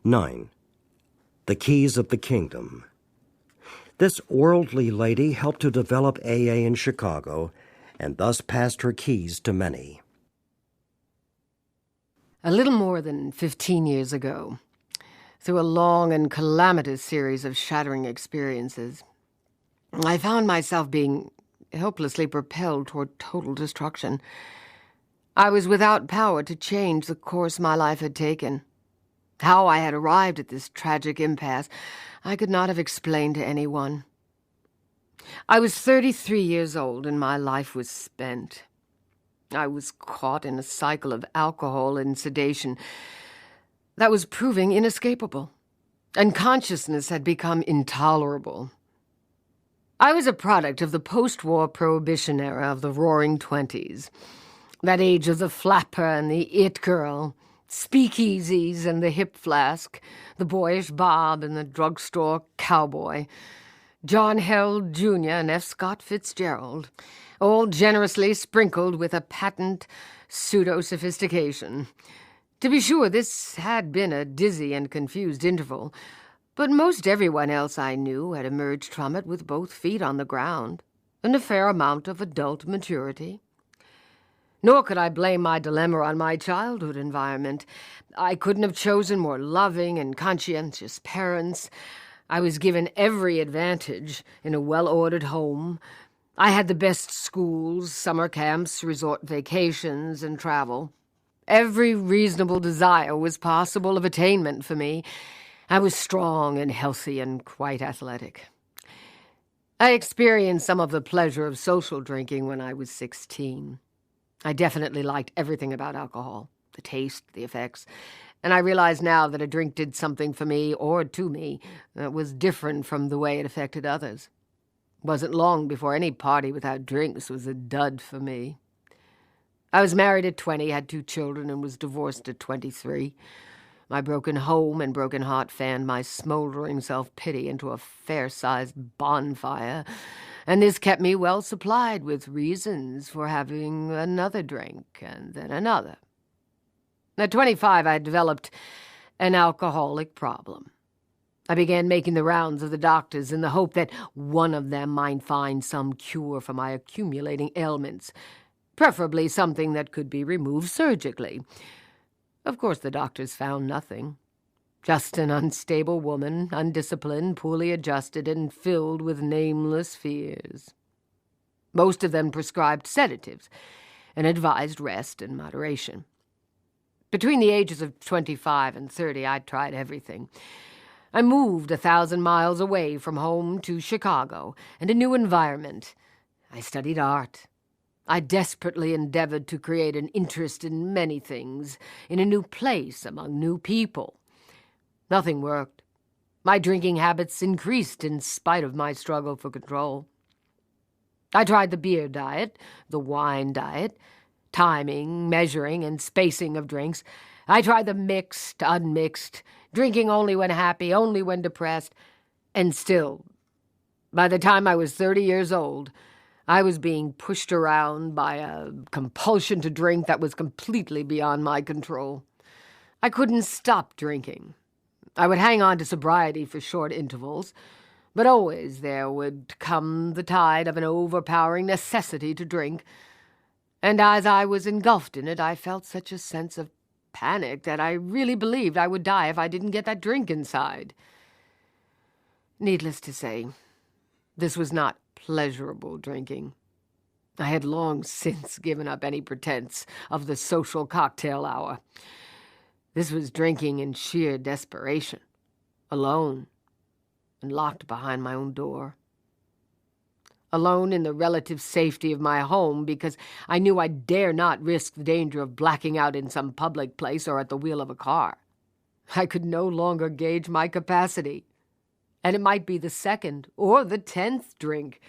9. The Keys of the Kingdom. This worldly lady helped to develop AA in Chicago and thus passed her keys to many. A little more than 15 years ago, through a long and calamitous series of shattering experiences, I found myself being helplessly propelled toward total destruction. I was without power to change the course my life had taken. How I had arrived at this tragic impasse, I could not have explained to anyone. I was 33 years old and my life was spent. I was caught in a cycle of alcohol and sedation that was proving inescapable, and consciousness had become intolerable. I was a product of the post-war Prohibition era of the Roaring Twenties, that age of the flapper and the it girl, speakeasies and the hip flask, the boyish Bob and the drugstore cowboy, John Held Jr. and F. Scott Fitzgerald, all generously sprinkled with a patent pseudo-sophistication. To be sure, this had been a dizzy and confused interval, but most everyone else I knew had emerged from it with both feet on the ground and a fair amount of adult maturity. Nor could I blame my dilemma on my childhood environment. I couldn't have chosen more loving and conscientious parents. I was given every advantage in a well-ordered home. I had the best schools, summer camps, resort vacations, and travel. Every reasonable desire was possible of attainment for me. I was strong and healthy and quite athletic. I experienced some of the pleasure of social drinking when I was 16. I definitely liked everything about alcohol, the taste, the effects, and I realize now that a drink did something for me, or to me, that was different from the way it affected others. It wasn't long before any party without drinks was a dud for me. I was married at 20, had 2 children, and was divorced at 23. My broken home and broken heart fanned my smoldering self-pity into a fair-sized bonfire, and this kept me well supplied with reasons for having another drink and then another. At 25, I developed an alcoholic problem. I began making the rounds of the doctors in the hope that one of them might find some cure for my accumulating ailments, preferably something that could be removed surgically. Of course, the doctors found nothing. Just an unstable woman, undisciplined, poorly adjusted, and filled with nameless fears. Most of them prescribed sedatives and advised rest and moderation. Between the ages of 25 and 30, I tried everything. I moved 1,000 miles away from home to Chicago and a new environment. I studied art. I desperately endeavored to create an interest in many things, in a new place, among new people. Nothing worked. My drinking habits increased in spite of my struggle for control. I tried the beer diet, the wine diet, timing, measuring, and spacing of drinks. I tried the mixed, unmixed, drinking only when happy, only when depressed, and still, by the time I was 30 years old, I was being pushed around by a compulsion to drink that was completely beyond my control. I couldn't stop drinking. I would hang on to sobriety for short intervals, but always there would come the tide of an overpowering necessity to drink, and as I was engulfed in it, I felt such a sense of panic that I really believed I would die if I didn't get that drink inside. Needless to say, this was not pleasurable drinking. I had long since given up any pretense of the social cocktail hour. This was drinking in sheer desperation, alone, and locked behind my own door. Alone in the relative safety of my home because I knew I dare not risk the danger of blacking out in some public place or at the wheel of a car. I could no longer gauge my capacity, and it might be the 2nd or the 10th drink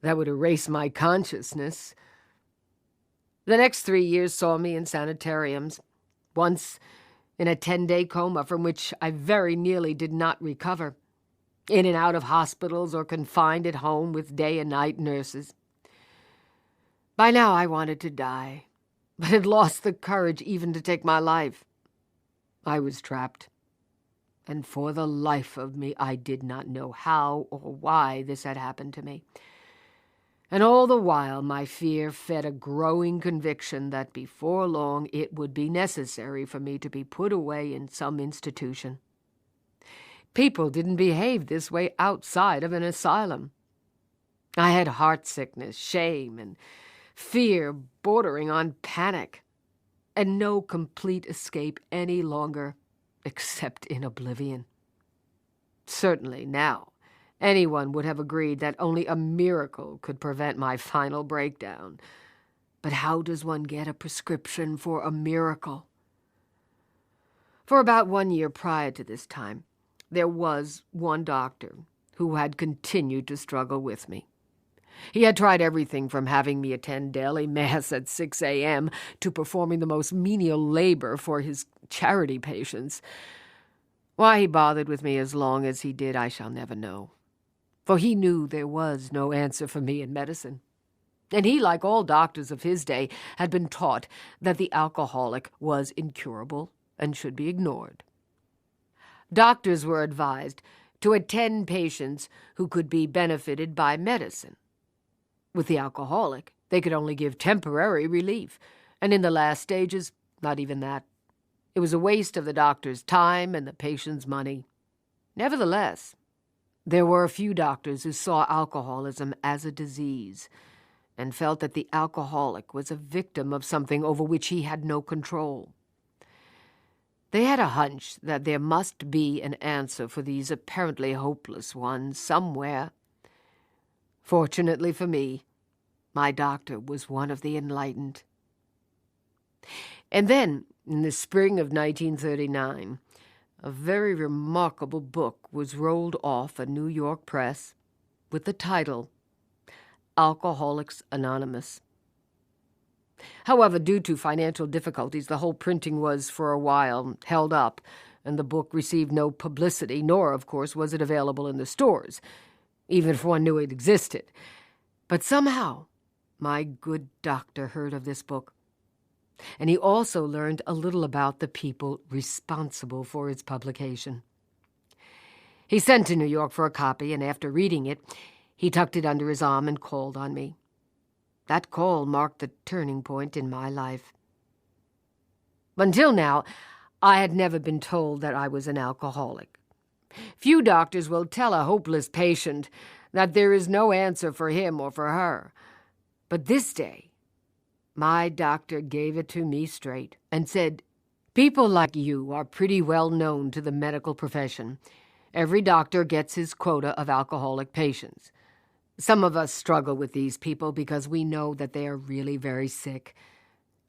that would erase my consciousness. The next 3 years saw me in sanitariums, once in a 10-day coma from which I very nearly did not recover, in and out of hospitals or confined at home with day and night nurses. By now I wanted to die, but had lost the courage even to take my life. I was trapped. and for the life of me I did not know how or why this had happened to me. And all the while my fear fed a growing conviction that before long it would be necessary for me to be put away in some institution. People didn't behave this way outside of an asylum. I had heart sickness, shame, and fear bordering on panic, and no complete escape any longer, except in oblivion. Certainly now, anyone would have agreed that only a miracle could prevent my final breakdown. But how does one get a prescription for a miracle? For about 1 year prior to this time, there was one doctor who had continued to struggle with me. He had tried everything from having me attend daily mass at 6 a.m. to performing the most menial labor for his charity patients. Why he bothered with me as long as he did, I shall never know. For he knew there was no answer for me in medicine. And he, like all doctors of his day, had been taught that the alcoholic was incurable and should be ignored. Doctors were advised to attend patients who could be benefited by medicine. With the alcoholic, they could only give temporary relief, and in the last stages, not even that. It was a waste of the doctor's time and the patient's money. Nevertheless, there were a few doctors who saw alcoholism as a disease and felt that the alcoholic was a victim of something over which he had no control. They had a hunch that there must be an answer for these apparently hopeless ones somewhere. Fortunately for me, my doctor was one of the enlightened. And then, in the spring of 1939, a very remarkable book was rolled off a New York press with the title, Alcoholics Anonymous. However, due to financial difficulties, the whole printing was, for a while, held up, and the book received no publicity, nor, of course, was it available in the stores, even if one knew it existed. But somehow, my good doctor heard of this book, and he also learned a little about the people responsible for its publication. He sent to New York for a copy, and after reading it, he tucked it under his arm and called on me. That call marked the turning point in my life. Until now, I had never been told that I was an alcoholic. Few doctors will tell a hopeless patient that there is no answer for him or for her. But this day, my doctor gave it to me straight and said, "People like you are pretty well known to the medical profession. Every doctor gets his quota of alcoholic patients. Some of us struggle with these people because we know that they are really very sick.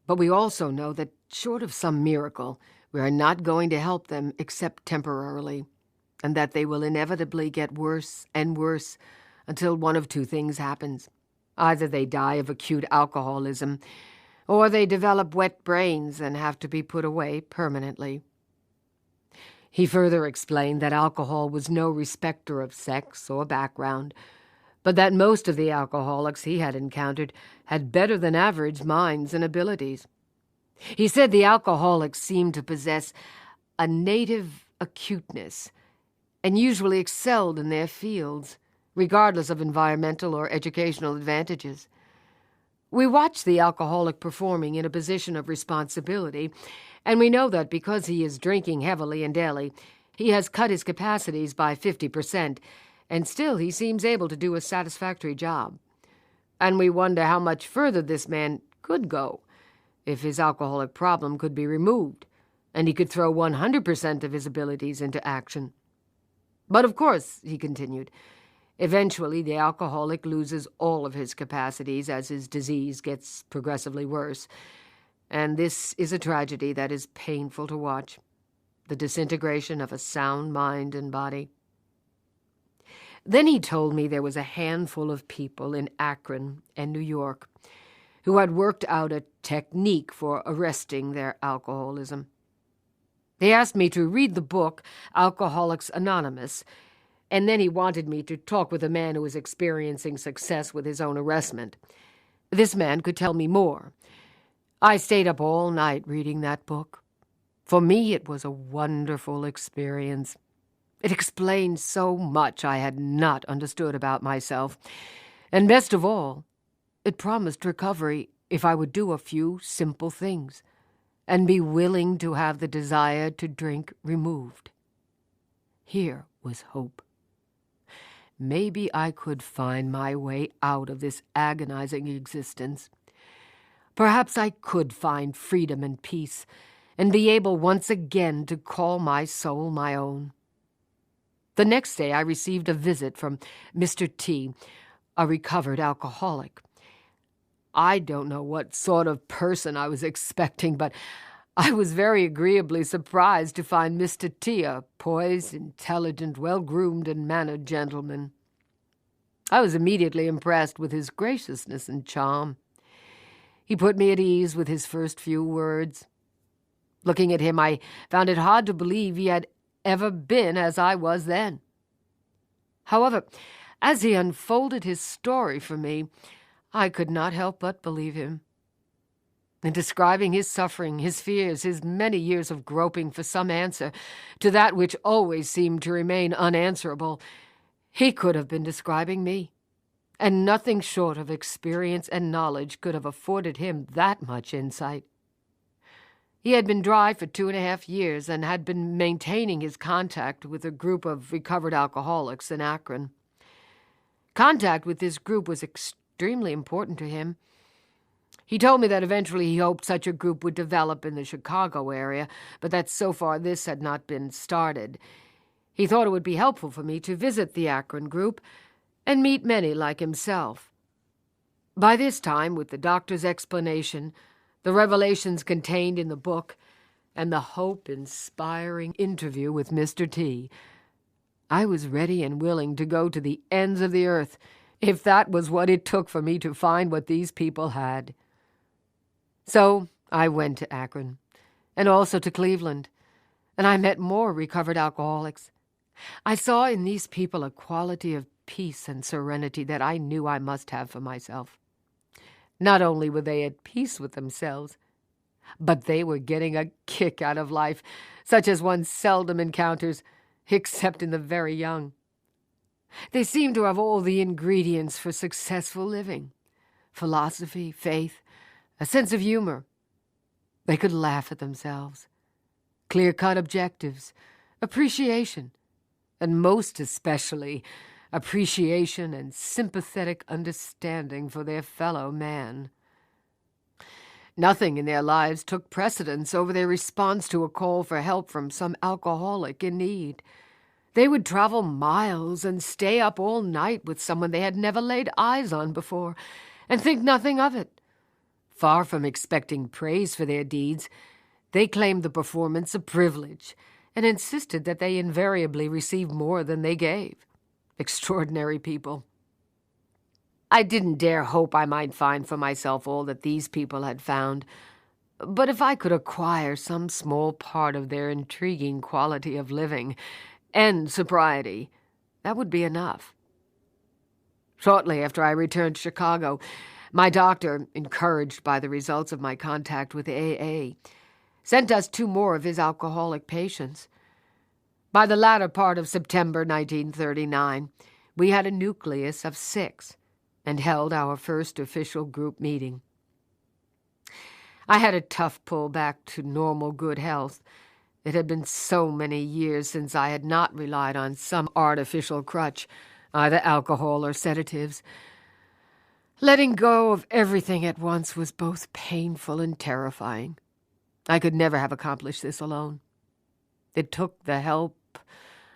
But we also know that, short of some miracle, we are not going to help them except temporarily, and that they will inevitably get worse and worse until one of two things happens. Either they die of acute alcoholism, or they develop wet brains and have to be put away permanently." He further explained that alcohol was no respecter of sex or background, but that most of the alcoholics he had encountered had better than average minds and abilities. He said the alcoholics seemed to possess a native acuteness and usually excelled in their fields, regardless of environmental or educational advantages. We watch the alcoholic performing in a position of responsibility, and we know that because he is drinking heavily and daily, he has cut his capacities by 50%, and still he seems able to do a satisfactory job. And we wonder how much further this man could go if his alcoholic problem could be removed, and he could throw 100% of his abilities into action. But of course, he continued, eventually the alcoholic loses all of his capacities as his disease gets progressively worse, and this is a tragedy that is painful to watch, the disintegration of a sound mind and body. Then he told me there was a handful of people in Akron and New York who had worked out a technique for arresting their alcoholism. They asked me to read the book, Alcoholics Anonymous, and then he wanted me to talk with a man who was experiencing success with his own arrestment. This man could tell me more. I stayed up all night reading that book. For me, it was a wonderful experience. It explained so much I had not understood about myself. And best of all, it promised recovery if I would do a few simple things and be willing to have the desire to drink removed. Here was hope. Maybe I could find my way out of this agonizing existence. Perhaps I could find freedom and peace and be able once again to call my soul my own. The next day I received a visit from Mr. T, a recovered alcoholic. I don't know what sort of person I was expecting, but I was very agreeably surprised to find Mr. T a poised, intelligent, well-groomed and mannered gentleman. I was immediately impressed with his graciousness and charm. He put me at ease with his first few words. Looking at him, I found it hard to believe he had ever been as I was then. However, as he unfolded his story for me, I could not help but believe him. In describing his suffering, his fears, his many years of groping for some answer to that which always seemed to remain unanswerable, he could have been describing me, and nothing short of experience and knowledge could have afforded him that much insight. He had been dry for 2.5 years and had been maintaining his contact with a group of recovered alcoholics in Akron. Contact with this group was extremely important to him. He told me that eventually he hoped such a group would develop in the Chicago area, but that so far this had not been started. He thought it would be helpful for me to visit the Akron group and meet many like himself. By this time, with the doctor's explanation, the revelations contained in the book, and the hope-inspiring interview with Mr. T, I was ready and willing to go to the ends of the earth if that was what it took for me to find what these people had. So I went to Akron, and also to Cleveland, and I met more recovered alcoholics. I saw in these people a quality of peace and serenity that I knew I must have for myself. Not only were they at peace with themselves, but they were getting a kick out of life, such as one seldom encounters, except in the very young. They seemed to have all the ingredients for successful living: philosophy, faith, a sense of humor. They could laugh at themselves, clear-cut objectives, appreciation, and most especially appreciation and sympathetic understanding for their fellow man. Nothing in their lives took precedence over their response to a call for help from some alcoholic in need. They would travel miles and stay up all night with someone they had never laid eyes on before, and think nothing of it. Far from expecting praise for their deeds, they claimed the performance a privilege and insisted that they invariably received more than they gave. Extraordinary people. I didn't dare hope I might find for myself all that these people had found, but if I could acquire some small part of their intriguing quality of living and sobriety, that would be enough. Shortly after I returned to Chicago, my doctor, encouraged by the results of my contact with AA, sent us 2 more of his alcoholic patients. By the latter part of September 1939, we had a nucleus of 6 and held our first official group meeting. I had a tough pull back to normal good health. It had been so many years since I had not relied on some artificial crutch, either alcohol or sedatives. Letting go of everything at once was both painful and terrifying. I could never have accomplished this alone. It took the help,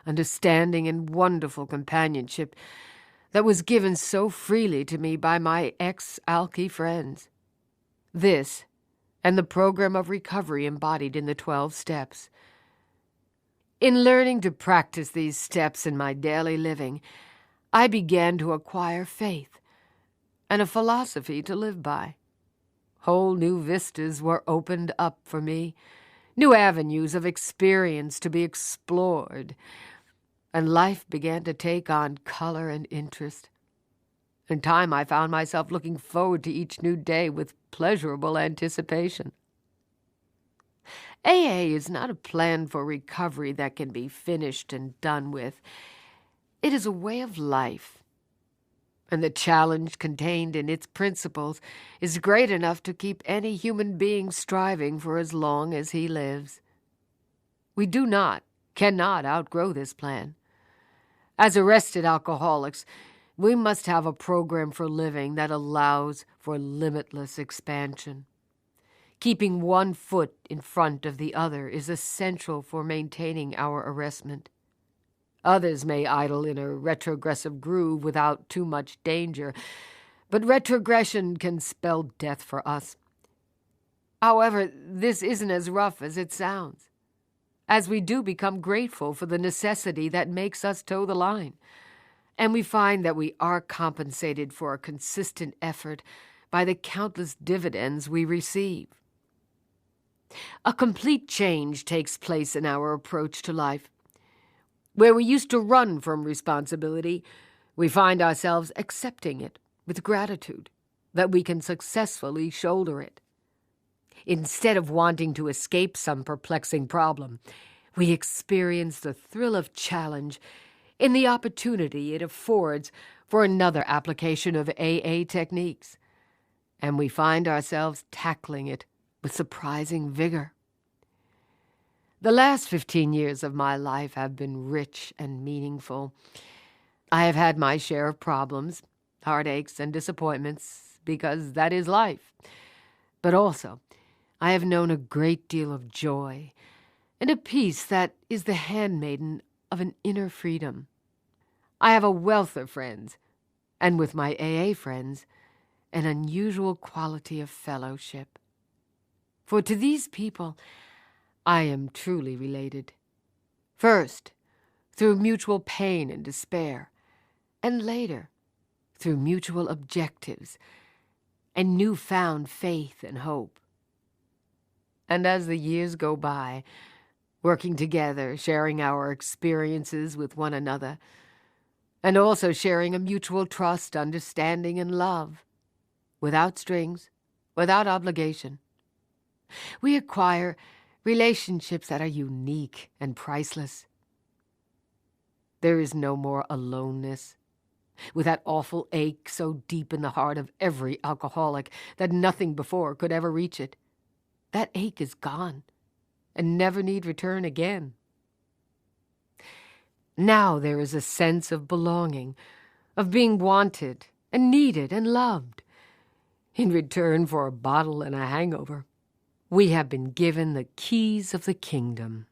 understanding, and wonderful companionship that was given so freely to me by my ex-alky friends. This, and the program of recovery embodied in the 12 steps. In learning to practice these steps in my daily living, I began to acquire faith and a philosophy to live by. Whole new vistas were opened up for me, new avenues of experience to be explored, and life began to take on color and interest. In time, I found myself looking forward to each new day with pleasurable anticipation. AA is not a plan for recovery that can be finished and done with. It is a way of life. And the challenge contained in its principles is great enough to keep any human being striving for as long as he lives. We cannot outgrow this plan. As arrested alcoholics, we must have a program for living that allows for limitless expansion. Keeping one foot in front of the other is essential for maintaining our arrestment. Others may idle in a retrogressive groove without too much danger, but retrogression can spell death for us. However, this isn't as rough as it sounds, as we do become grateful for the necessity that makes us toe the line, and we find that we are compensated for a consistent effort by the countless dividends we receive. A complete change takes place in our approach to life. Where we used to run from responsibility, we find ourselves accepting it with gratitude that we can successfully shoulder it. Instead of wanting to escape some perplexing problem, we experience the thrill of challenge in the opportunity it affords for another application of AA techniques, and we find ourselves tackling it with surprising vigor. The last 15 years of my life have been rich and meaningful. I have had my share of problems, heartaches, and disappointments, because that is life. But also, I have known a great deal of joy and a peace that is the handmaiden of an inner freedom. I have a wealth of friends, and with my AA friends, an unusual quality of fellowship. For to these people, I am truly related. First, through mutual pain and despair, and later, through mutual objectives and newfound faith and hope. And as the years go by, working together, sharing our experiences with one another, and also sharing a mutual trust, understanding, and love, without strings, without obligation, we acquire relationships that are unique and priceless. There is no more aloneness, with that awful ache so deep in the heart of every alcoholic that nothing before could ever reach it. That ache is gone and never need return again. Now there is a sense of belonging, of being wanted and needed and loved. In return for a bottle and a hangover, we have been given the keys of the kingdom.